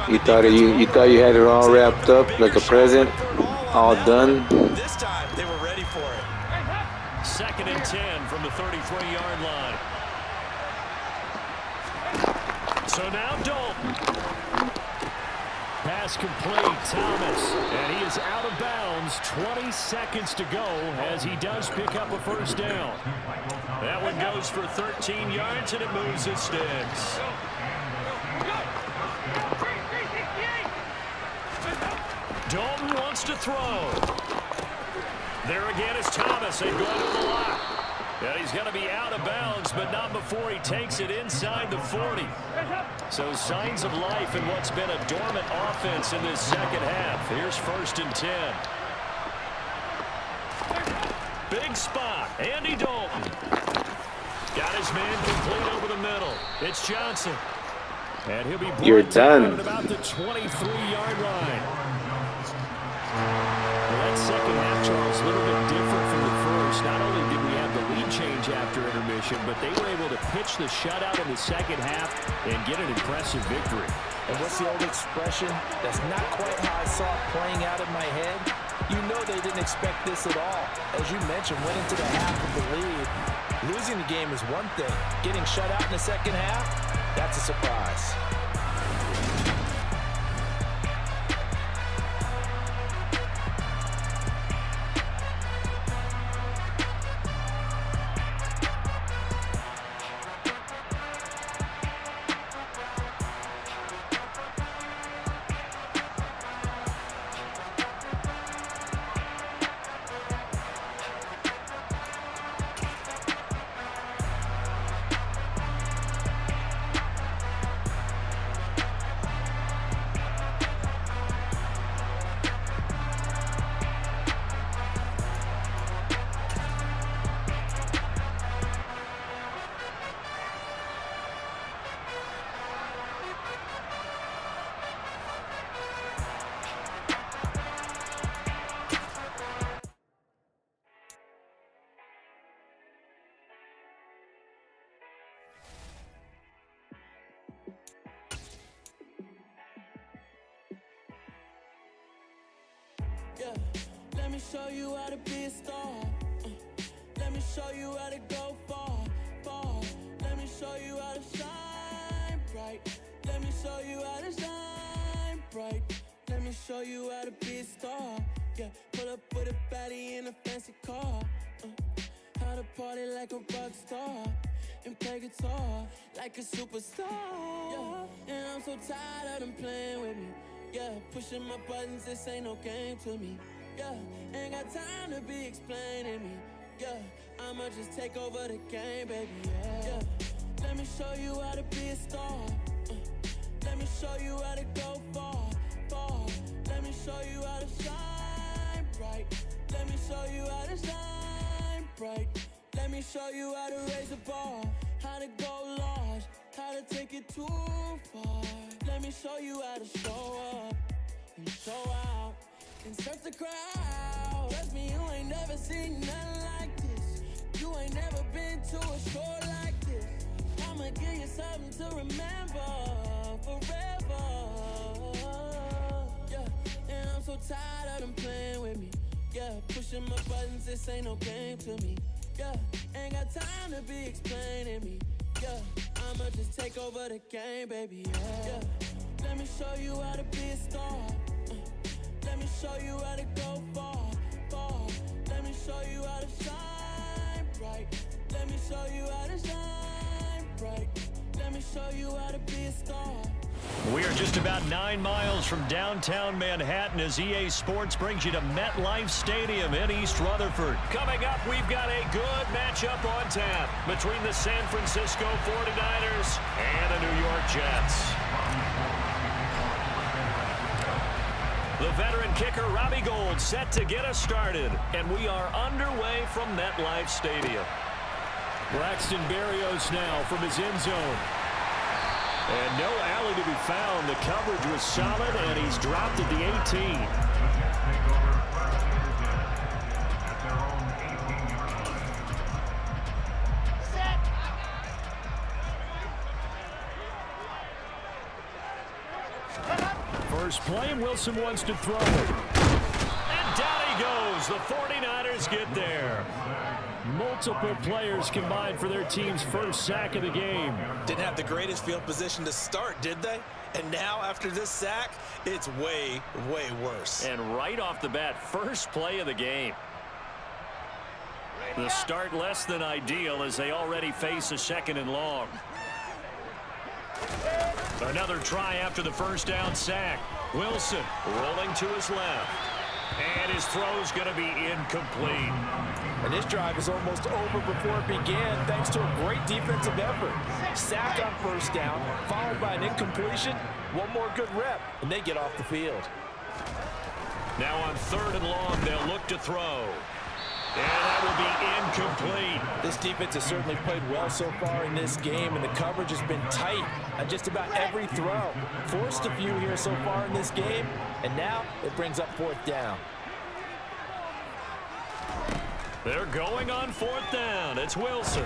You thought you had it all wrapped up like a present, all done. This time they were ready for it. 2nd and 10 from the 33-yard line. So now Dalton. Pass complete, Thomas, and he is out of bounds. 20 seconds to go as he does pick up a first down. That one goes for 13 yards, and it moves his sticks. Dalton wants to throw. There again is Thomas, and going to the lock. And he's going to be out of bounds, but not before he takes it inside the 40. So signs of life in what's been a dormant offense in this second half. Here's 1st and 10. Big spot. Andy Dalton. Got his man complete over the middle. It's Johnson. And he'll be You're done. at about the 23-yard line. Well, that second half, Charles, a little bit different from the first. Not only did we have the lead change after intermission, but they were able to pitch the shutout in the second half and get an impressive victory. And what's the old expression? That's not quite how I saw it playing out in my head. You know they didn't expect this at all. As you mentioned, went into the half of the lead. Losing the game is one thing. Getting shut out in the second half, that's a surprise. Yeah, let me show you how to be a star. Let me show you how to go far, far. Let me show you how to shine bright. Let me show you how to shine bright. Let me show you how to be a star. Yeah, pull up with a baddie in a fancy car. How to party like a rock star and play guitar like a superstar. Yeah, and I'm so tired of them playing with me. Yeah, pushing my buttons, this ain't no game to me. Yeah, ain't got time to be explaining me. Yeah, I'ma just take over the game, baby. Yeah, let me show you how to be a star. Let me show you how to go far, far. Let me show you how to shine bright. Let me show you how to shine bright. Let me show you how to raise the bar, how to go large, how to take it too far. Let me show you how to show up and show out and surf the crowd. Trust me, you ain't never seen nothing like this. You ain't never been to a show like this. I'ma give you something to remember forever. Yeah, and I'm so tired of them playing with me. Yeah, pushing my buttons, this ain't no game to me. Yeah, ain't got time to be explaining me. Yeah, I'ma just take over the game, baby. Yeah, let me show you how to be a star. Let me show you how to go far, far. Let me show you how to shine bright. Let me show you how to shine bright. Let me show you how to be a star. We are just about 9 miles from downtown Manhattan as EA Sports brings you to MetLife Stadium in East Rutherford. Coming up, we've got a good matchup on tap between the San Francisco 49ers and the New York Jets. The veteran kicker Robbie Gould set to get us started, and we are underway from MetLife Stadium. Braxton Berrios now from his end zone. And no alley to be found. The coverage was solid, and he's dropped at the 18. Set. first play, and Wilson wants to throw. And down he goes. The 49ers get there. Multiple players combined for their team's first sack of the game. Didn't have the greatest field position to start, did they? And now, after this sack, it's way, way worse. And right off the bat, first play of the game. The start less than ideal as they already face a second and long. Another try after the first down sack. Wilson rolling to his left. And his throw's going to be incomplete. And this drive is almost over before it began thanks to a great defensive effort. Sack on first down, followed by an incompletion. One more good rep, and they get off the field. Now on third and long, they'll look to throw. And that will be incomplete. This defense has certainly played well so far in this game, and the coverage has been tight on just about every throw. Forced a few here so far in this game, and now it brings up fourth down. They're going on fourth down. It's Wilson.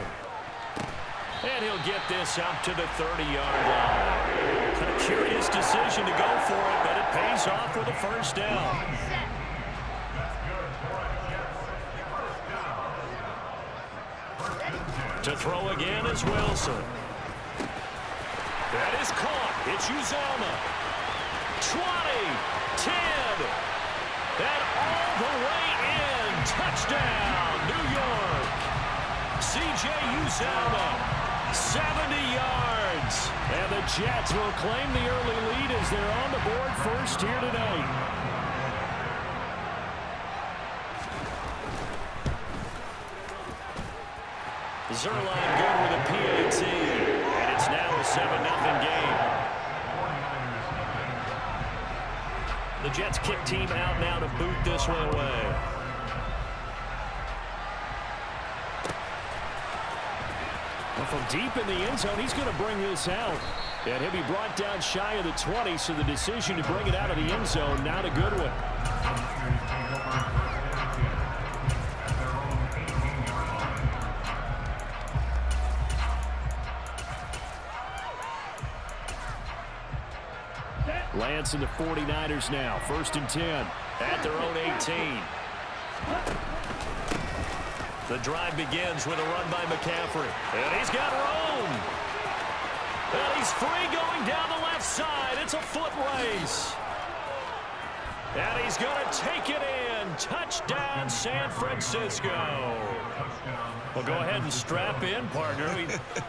And he'll get this out to the 30-yard line. A curious decision to go for it, but it pays off with a first down. To throw again is Wilson. That is caught. It's Uzomah. 20, 10, and all the way in. Touchdown, New York. C.J. Uzomah, 70 yards. And the Jets will claim the early lead as they're on the board first here tonight. Zerline good with a PAT, and it's now a 7-0 game. The Jets kick team out now to boot this one away. Well, from deep in the end zone, he's going to bring this out. And he'll be brought down shy of the 20, so the decision to bring it out of the end zone, not a good one. Lance and the 49ers now. 1st and 10 at their own 18. The drive begins with a run by McCaffrey. And he's got room. And he's free going down the left side. It's a foot race. And he's going to take it in. Touchdown, San Francisco. Well, go ahead and strap in, partner.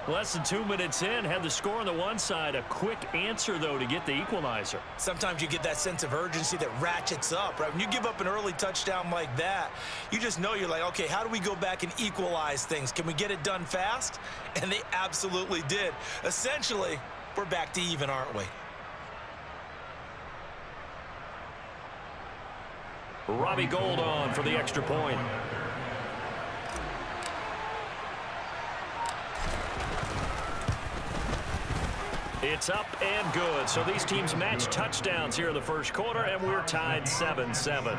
Less than 2 minutes in, had the score on the one side. A quick answer, though, to get the equalizer. Sometimes you get that sense of urgency that ratchets up, right? When you give up an early touchdown like that, you just know you're like, okay, how do we go back and equalize things? Can we get it done fast? And they absolutely did. Essentially, we're back to even, aren't we? Robbie Gould on for the extra point. It's up and good. So these teams match touchdowns here in the first quarter, and we're tied 7-7.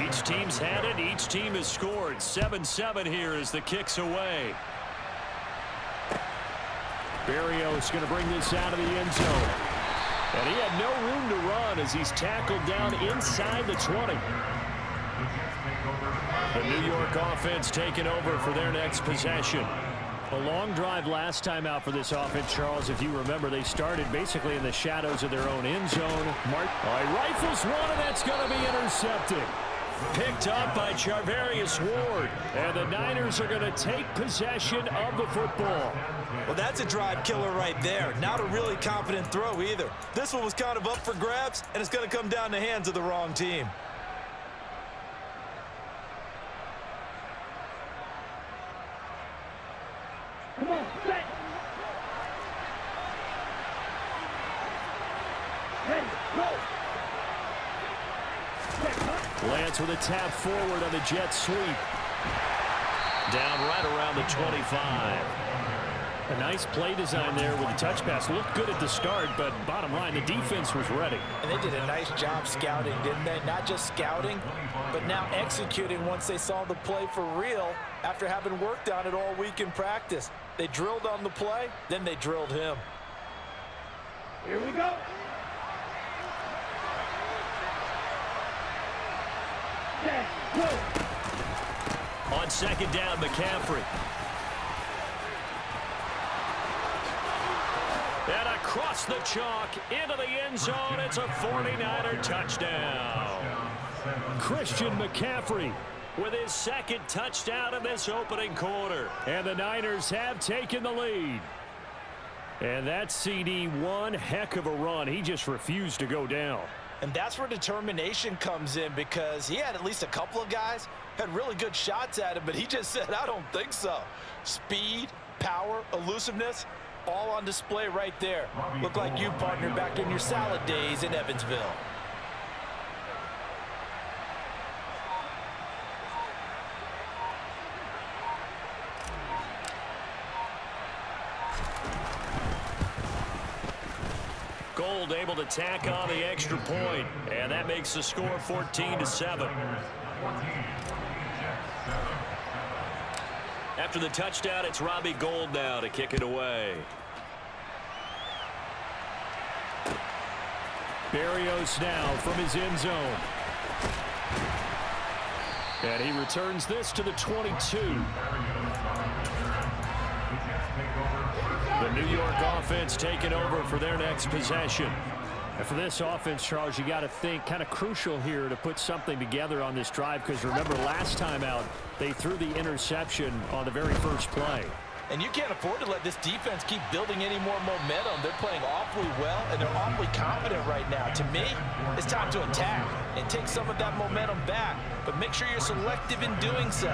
Each team's had it. Each team has scored. 7-7 here as the kick's away. Berrios going to bring this out of the end zone. And he had no room to run as he's tackled down inside the 20. The New York offense taking over for their next possession. A long drive last time out for this offense, Charles. If you remember, they started basically in the shadows of their own end zone. Rifles one, and that's going to be intercepted. Picked up by Charvarius Ward. And the Niners are going to take possession of the football. Well, that's a drive killer right there. Not a really confident throw either. This one was kind of up for grabs, and it's going to come down the hands of the wrong team. Come on, set. Ready, go. Lance with a tap forward on the jet sweep. Down right around the 25. A nice play design there with the touch pass. Looked good at the start, but bottom line, the defense was ready. And they did a nice job scouting, didn't they? Not just scouting, but now executing once they saw the play for real after having worked on it all week in practice. They drilled on the play, then they drilled him. Here we go. Set, go. On second down, McCaffrey. And across the chalk, into the end zone, it's a 49er touchdown. Christian McCaffrey with his second touchdown in this opening quarter. And the Niners have taken the lead. And that CD, one heck of a run. He just refused to go down. And that's where determination comes in, because he had at least a couple of guys had really good shots at him, but he just said, I don't think so. Speed, power, elusiveness, all on display right there. Look like you, partner, back in your salad days in Evansville. Gold able to tack on the extra point, and that makes the score 14-7. After the touchdown, it's Robbie Gould now to kick it away. Berrios now from his end zone. And he returns this to the 22. The New York offense taking over for their next possession. And for this offense, Charles, you got to think kind of crucial here to put something together on this drive, because remember last time out they threw the interception on the very first play. And you can't afford to let this defense keep building any more momentum. They're playing awfully well, and they're awfully confident right now. To me, it's time to attack and take some of that momentum back. But make sure you're selective in doing so.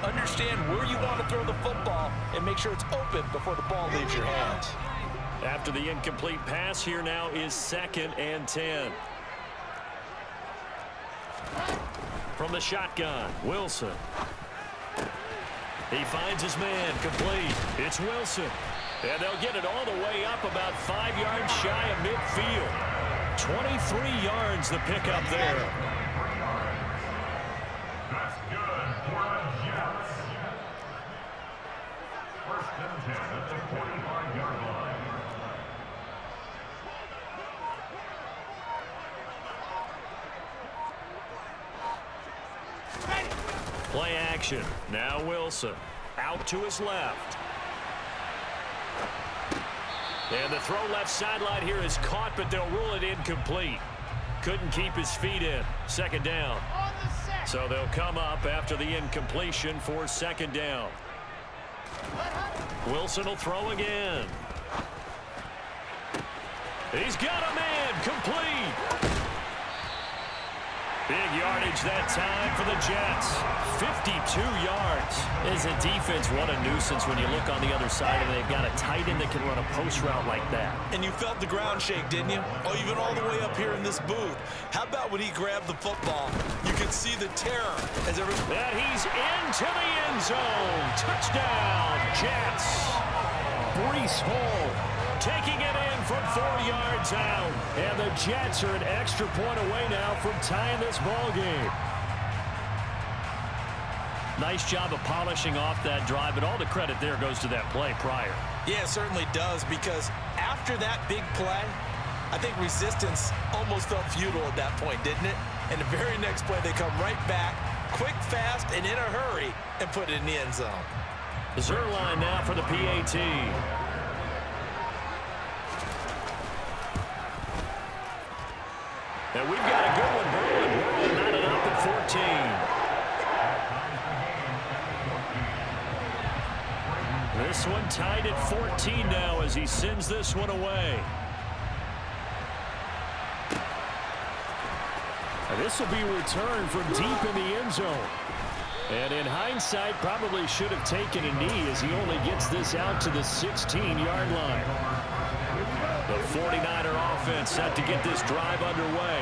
Understand where you want to throw the football and make sure it's open before the ball leaves your hands. After the incomplete pass, here now is 2nd and 10. From the shotgun, Wilson. He finds his man, complete. It's Wilson. And they'll get it all the way up about 5 yards shy of midfield. 23 yards the pickup there. That's good for the Jets. 1st and 10 at the 45-yard line. Play action. Now Wilson. Out to his left. And the throw left sideline here is caught, but they'll rule it incomplete. Couldn't keep his feet in. 2nd down. So they'll come up after the incompletion for 2nd down. Wilson will throw again. He's got a man, complete. Big yardage that time for the Jets. 52 yards. As a defense, what a nuisance when you look on the other side and they've got a tight end that can run a post route like that. And you felt the ground shake, didn't you? Oh, even all the way up here in this booth. How about when he grabbed the football? You could see the terror as everybody... And he's into the end zone. Touchdown, Jets. Breece Hall taking it in from 4 yards out. And the Jets are an extra point away now from tying this ball game. Nice job of polishing off that drive, but all the credit there goes to that play prior. Yeah, it certainly does, because after that big play, I think resistance almost felt futile at that point, didn't it? And the very next play, they come right back, quick, fast, and in a hurry, and put it in the end zone. Zerline now for the PAT. And we've got a good one brewing. We're knotted up at 14. This one tied at 14 now as he sends this one away. And this will be returned from deep in the end zone. And in hindsight, probably should have taken a knee as he only gets this out to the 16-yard line. The 49er offense set to get this drive underway.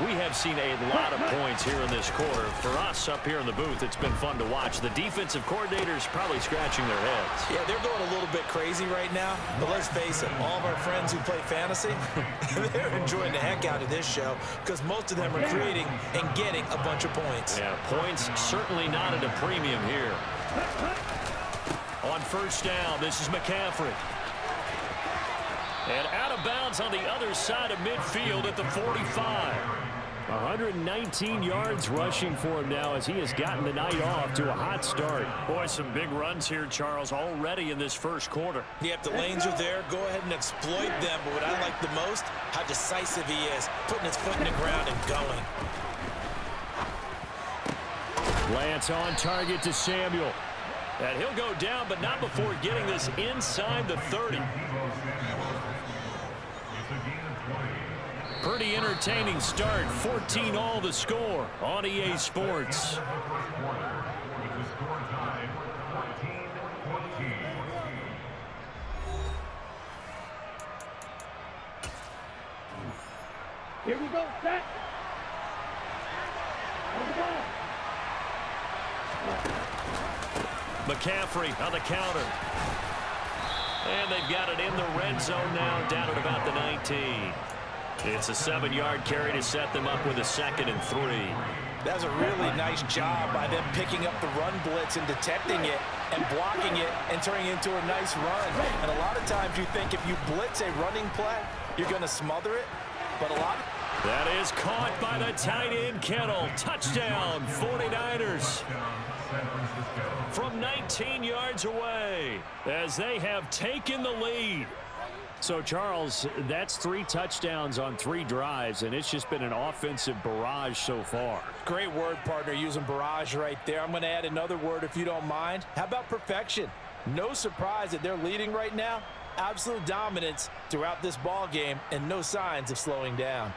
We have seen a lot of points here in this quarter. For us up here in the booth, it's been fun to watch. The defensive coordinators probably scratching their heads. Yeah, they're going a little bit crazy right now, but let's face it, all of our friends who play fantasy, they're enjoying the heck out of this show because most of them are creating and getting a bunch of points. Yeah, points certainly not at a premium here. On first down, this is McCaffrey. And out of bounds on the other side of midfield at the 45. 119 yards rushing for him now as he has gotten the night off to a hot start. Boy, some big runs here, Charles, already in this first quarter. Yeah, if the lanes are there, go ahead and exploit them. But what I like the most, how decisive he is, putting his foot in the ground and going. Lance on target to Samuel. And he'll go down, but not before getting this inside the 30. Pretty entertaining start. 14-all the score on EA Sports. Here we go, set. On the ball. McCaffrey on the counter. And they've got it in the red zone now, down at about the 19. It's a 7-yard carry to set them up with a 2nd and 3. That's a really nice job by them picking up the run blitz and detecting it and blocking it and turning it into a nice run. And a lot of times you think if you blitz a running play, you're going to smother it. But a lot of... That is caught by the tight end, Kittle. Touchdown, 49ers. From 19 yards away as they have taken the lead. So, Charles, that's 3 touchdowns on 3 drives, and it's just been an offensive barrage so far. Great word, partner, using barrage right there. I'm going to add another word if you don't mind. How about perfection? No surprise that they're leading right now. Absolute dominance throughout this ball game and no signs of slowing down.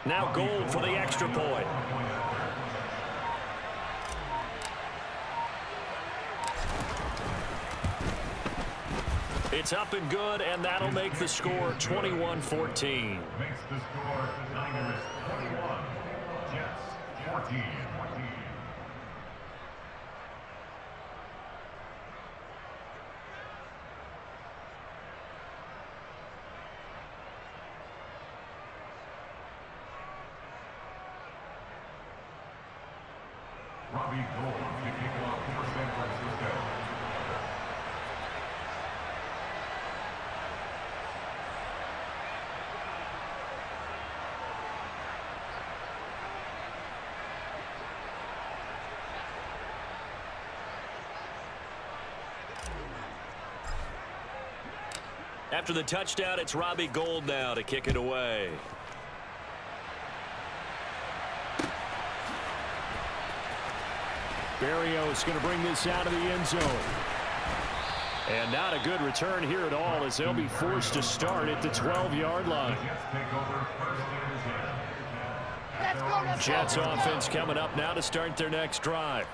Now Gold for the extra point. It's up and good, and that'll make the score 21-14. Makes the score Niners 21, Jets 14. Robbie Gould to kick it off for San Francisco. After the touchdown, it's Robbie Gould now to kick it away. Berrios going to bring this out of the end zone. And not a good return here at all as they'll be forced to start at the 12-yard line. Jets offense coming up now to start their next drive.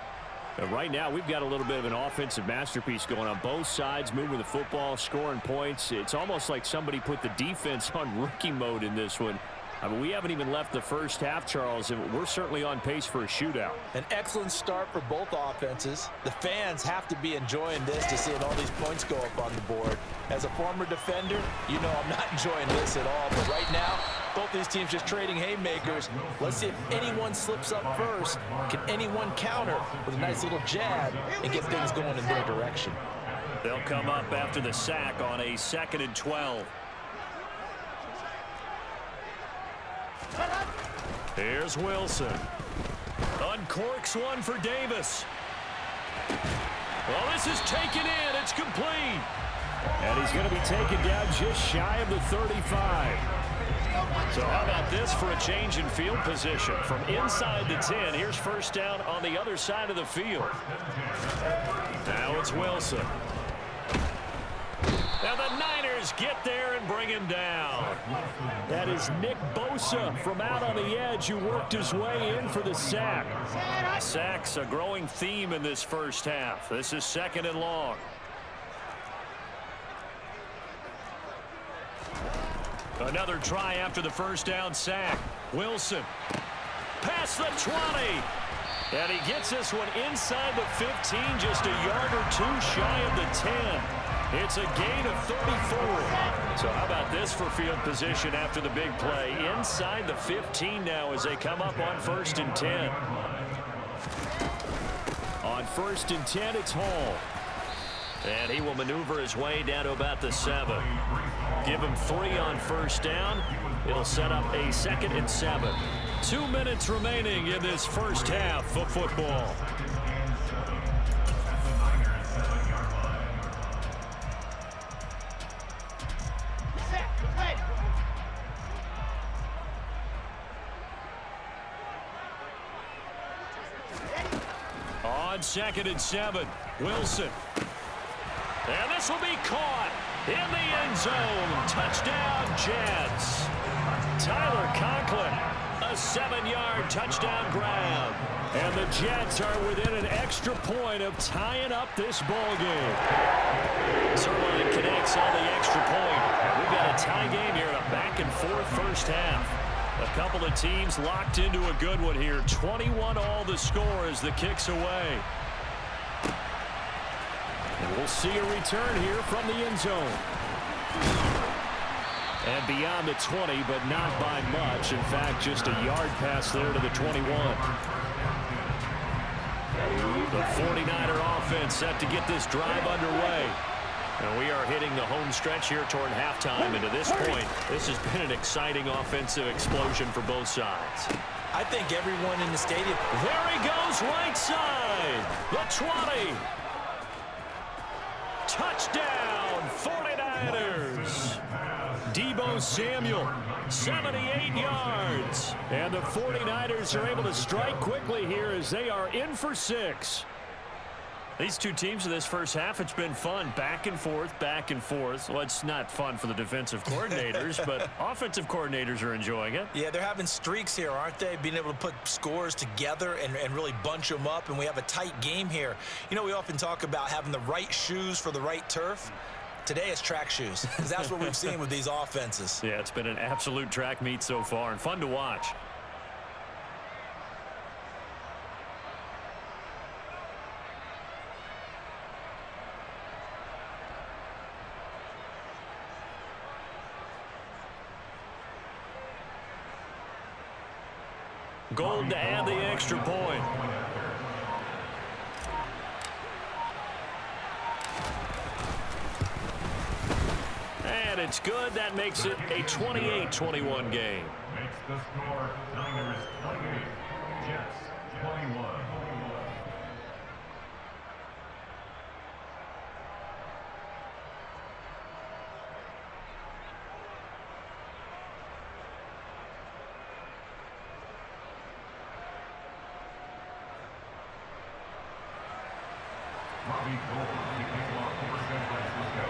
And right now, we've got a little bit of an offensive masterpiece going on. Both sides moving the football, scoring points. It's almost like somebody put the defense on rookie mode in this one. I mean, we haven't even left the first half, Charles, and we're certainly on pace for a shootout. An excellent start for both offenses. The fans have to be enjoying this to seeing all these points go up on the board. As a former defender, you know I'm not enjoying this at all. But right now, both these teams just trading haymakers. Let's see if anyone slips up first. Can anyone counter with a nice little jab and get things going in their direction? They'll come up after the sack on a 2nd and 12. Here's Wilson. Uncorks one for Davis. Well, this is taken in. It's complete. And he's going to be taken down just shy of the 35. So how about this for a change in field position? From inside the 10, here's first down on the other side of the field. Now it's Wilson. Now the Niners get there and bring him down. That is Nick Bosa from out on the edge who worked his way in for the sack. Sacks a growing theme in this first half. This is 2nd and long. Another try after the first down sack. Wilson. Past the 20. And he gets this one inside the 15, just a yard or two shy of the 10. It's a gain of 34. So how about this for field position after the big play? Inside the 15 now as they come up on 1st and 10. On 1st and 10, it's Hall. And he will maneuver his way down to about the 7. Give him 3 on 1st down. It'll set up a 2nd and 7. 2 minutes remaining in this first half of football. On 2nd and 7, Wilson. And this will be caught in the end zone. Touchdown, Jets. Tyler Conklin, a 7-yard touchdown grab. And the Jets are within an extra point of tying up this ball game. Zerline connects on the extra point. We've got a tie game here in a back-and-forth first half. A couple of teams locked into a good one here. 21 all the score as the kick's away. And we'll see a return here from the end zone. And beyond the 20, but not by much. In fact, just a yard pass there to the 21. The 49er offense set to get this drive underway. And we are hitting the home stretch here toward halftime. And to this point, this has been an exciting offensive explosion for both sides. I think everyone in the stadium. There he goes, right side. The 20. Touchdown, 49ers. Deebo Samuel, 78 yards. And the 49ers are able to strike quickly here as they are in for 6. These two teams in this first half, it's been fun. Back and forth, back and forth. Well, it's not fun for the defensive coordinators, but offensive coordinators are enjoying it. Yeah, they're having streaks here, aren't they? Being able to put scores together and really bunch them up, and we have a tight game here. You know, we often talk about having the right shoes for the right turf. Today it's track shoes, because that's what we've seen with these offenses. Yeah, it's been an absolute track meet so far, and fun to watch. Gold to add the extra point. And it's good. That makes it a 28-21 game. Makes the score Niners 28, Jets 21. Robbie Gold kicking off for San Francisco.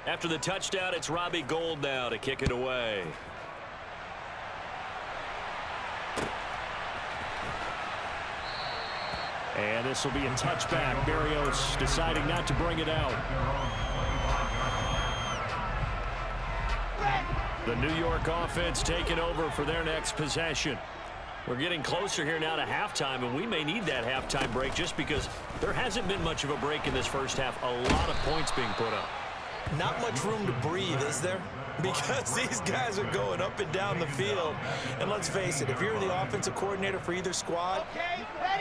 After the touchdown, it's Robbie Gold now to kick it away. And this will be a touchback. Barrios deciding not to bring it out. The New York offense taking over for their next possession. We're getting closer here now to halftime, and we may need that halftime break just because there hasn't been much of a break in this first half. A lot of points being put up. Not much room to breathe, is there? Because these guys are going up and down the field. And let's face it, if you're the offensive coordinator for either squad,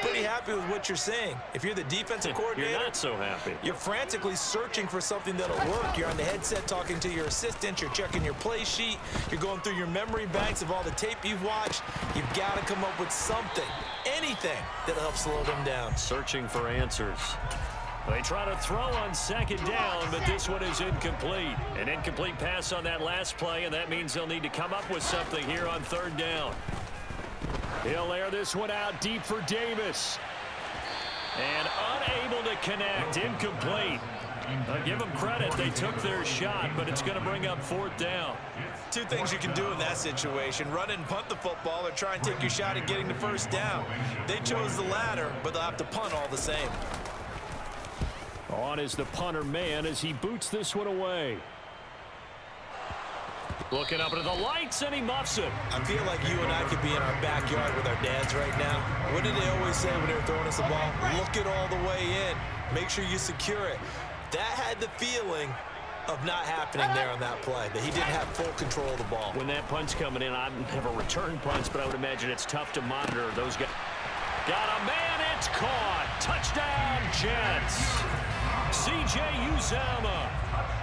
pretty happy with what you're seeing. If you're the defensive coordinator, you're not so happy. You're frantically searching for something that'll work. You're on the headset talking to your assistant. You're checking your play sheet. You're going through your memory banks of all the tape you've watched. You've got to come up with something, anything that'll help slow them down. Searching for answers. They try to throw on second down, but this one is incomplete. An incomplete pass on that last play, and that means they'll need to come up with something here on third down. He'll air this one out deep for Davis. And unable to connect, incomplete. I'll give them credit. They took their shot, but it's going to bring up fourth down. Two things you can do in that situation. Run and punt the football or try and take your shot at getting the first down. They chose the latter, but they'll have to punt all the same. On is the punter man as he boots this one away. Looking up into the lights, and he muffs it. I feel like you and I could be in our backyard with our dads right now. What did they always say when they were throwing us the ball? Look it all the way in. Make sure you secure it. That had the feeling of not happening there on that play, that he didn't have full control of the ball. When that punch coming in, I've never returned punch, but I would imagine it's tough to monitor those guys. Got a man, it's caught. Touchdown, Jets. C.J. Uzomah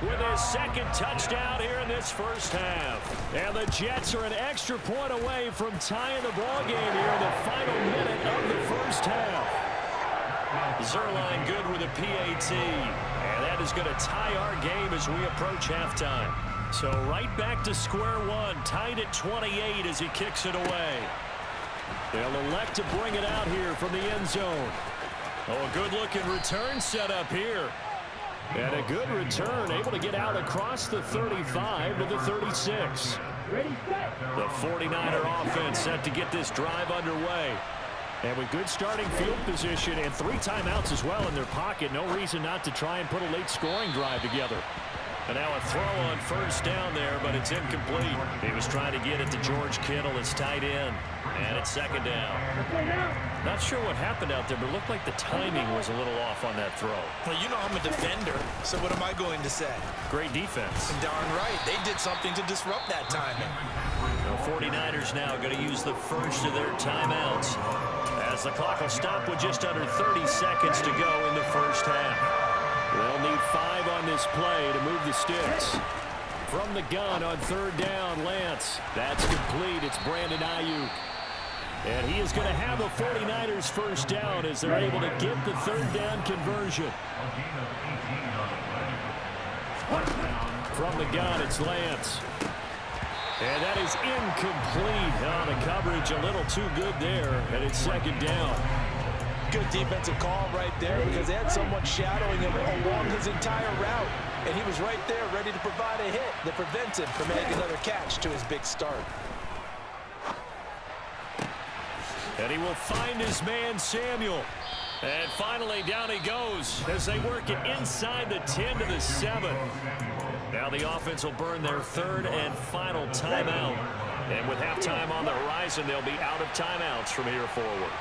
with his second touchdown here in this first half. And the Jets are an extra point away from tying the ball game here in the final minute of the first half. Zerline good with a PAT. And that is going to tie our game as we approach halftime. So right back to square one, tied at 28 as he kicks it away. They'll elect to bring it out here from the end zone. Oh, a good-looking return set up here. And a good return, able to get out across the 35 to the 36. The 49er offense set to get this drive underway. And with good starting field position and 3 timeouts as well in their pocket, no reason not to try and put a late scoring drive together. And now a throw on first down there, but it's incomplete. He was trying to get it to George Kittle, his tight end. And it's second down. Not sure what happened out there, but it looked like the timing was a little off on that throw. Well, you know I'm a defender, so what am I going to say? Great defense. And darn right, they did something to disrupt that timing. The 49ers now going to use the first of their timeouts, as the clock will stop with just under 30 seconds to go in the first half. They'll need 5 on this play to move the sticks. From the gun on third down, Lance. That's complete. It's Brandon Ayuk. And he is going to have a 49ers first down as they're able to get the third down conversion. From the gun, it's Lance. And that is incomplete. Oh, the coverage a little too good there, and it's second down. Good defensive call right there because they had someone shadowing him along his entire route. And he was right there ready to provide a hit that prevents him from making another catch to his big start. And he will find his man, Samuel. And finally, down he goes as they work it inside the 10 to the 7. Now the offense will burn their third and final timeout. And with halftime on the horizon, they'll be out of timeouts from here forward.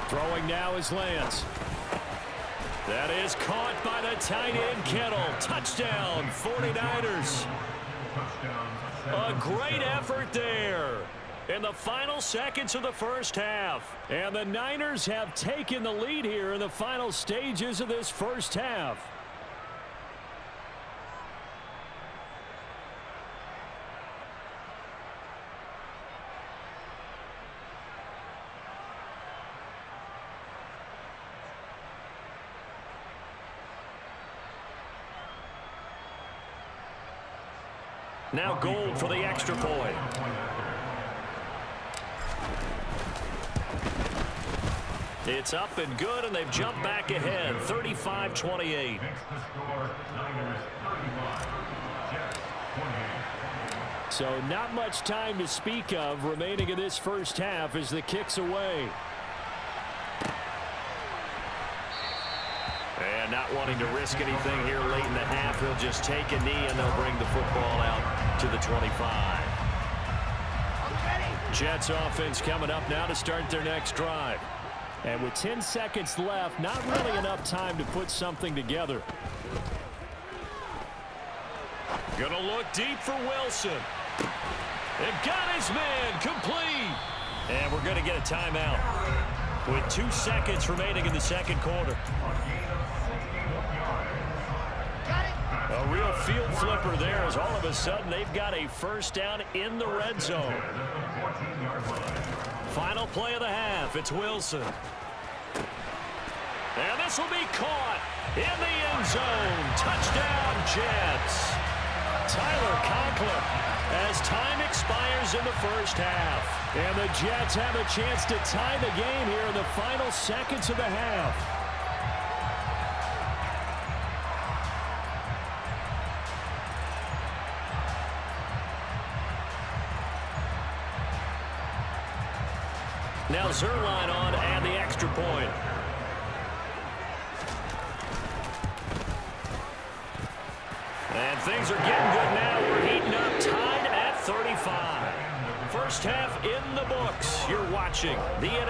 Throwing now is Lance. That is caught by the tight end, Kittle. Touchdown, 49ers. A great effort there in the final seconds of the first half. And the Niners have taken the lead here in the final stages of this first half. Now Gold for the extra point. It's up and good, and they've jumped back ahead, 35-28. So not much time to speak of remaining in this first half as the kick's away. And not wanting to risk anything here late in the half, he'll just take a knee and they'll bring the football out to the 25. Jets offense coming up now to start their next drive. And with 10 seconds left, not really enough time to put something together. Gonna look deep for Wilson. And got his man complete. And we're gonna get a timeout with 2 seconds remaining in the second quarter. A real field flipper there as all of a sudden they've got a first down in the red zone. Final play of the half. It's Wilson. And this will be caught in the end zone. Touchdown, Jets. Tyler Conklin as time expires in the first half. And the Jets have a chance to tie the game here in the final seconds of the half. Now Zerline on and the extra point. And things are getting good now. We're heating up, tied at 35. First half in the books. You're watching the NFL.